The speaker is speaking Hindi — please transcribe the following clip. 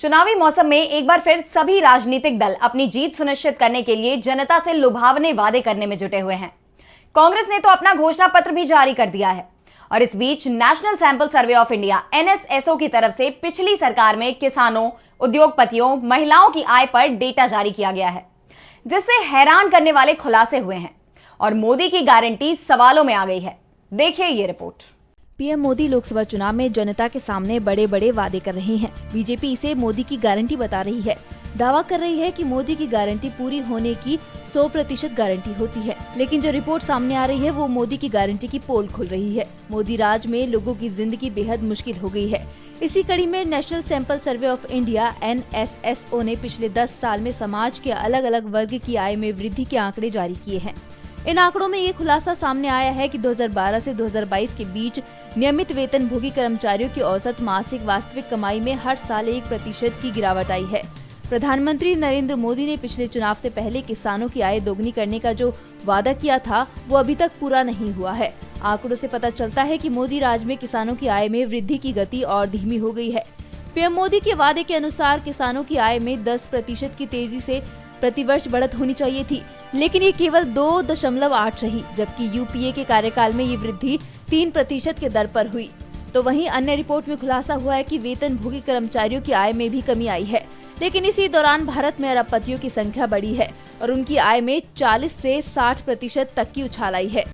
चुनावी मौसम में एक बार फिर सभी राजनीतिक दल अपनी जीत सुनिश्चित करने के लिए जनता से लुभावने वादे करने में जुटे हुए हैं। कांग्रेस ने तो अपना घोषणा पत्र भी जारी कर दिया है और इस बीच national sample survey of India NSSO की तरफ से पिछली सरकार में किसानों, उद्योगपतियों, महिलाओं की आय पर डेटा जारी किया गया है, जिससे हैरान करने वाले खुलासे हुए हैं और मोदी की गारंटी सवालों में आ गई है। देखिए ये रिपोर्ट। पीएम मोदी लोकसभा चुनाव में जनता के सामने बड़े बड़े वादे कर रहे हैं। बीजेपी इसे मोदी की गारंटी बता रही है। दावा कर रही है कि मोदी की गारंटी पूरी होने की 100% गारंटी होती है, लेकिन जो रिपोर्ट सामने आ रही है वो मोदी की गारंटी की पोल खुल रही है। मोदी राज में लोगों की जिंदगी बेहद मुश्किल हो गई है। इसी कड़ी में national sample survey of India NSSO ने पिछले 10 साल में समाज के अलग अलग वर्ग की आय में वृद्धि के आंकड़े जारी किए हैं। इन आंकड़ों में ये खुलासा सामने आया है कि 2012 से 2022 के बीच नियमित वेतनभोगी कर्मचारियों की औसत मासिक वास्तविक कमाई में हर साल 1% की गिरावट आई है। प्रधानमंत्री नरेंद्र मोदी ने पिछले चुनाव से पहले किसानों की आय दोगुनी करने का जो वादा किया था वो अभी तक पूरा नहीं हुआ है। आंकड़ों से पता चलता है कि मोदी राज में किसानों की आय में वृद्धि की गति और धीमी हो गई है। पीएम मोदी के वादे के अनुसार किसानों की आय में 10% की तेजी से प्रतिवर्ष बढ़त होनी चाहिए थी, लेकिन ये केवल 2.8 रही, जबकि यूपीए के कार्यकाल में ये वृद्धि 3% के दर पर हुई। तो वहीं अन्य रिपोर्ट में खुलासा हुआ है कि वेतनभोगी कर्मचारियों की आय में भी कमी आई है, लेकिन इसी दौरान भारत में अरबपतियों की संख्या बढ़ी है और उनकी आय में 40 से 60% तक की उछाल आई है।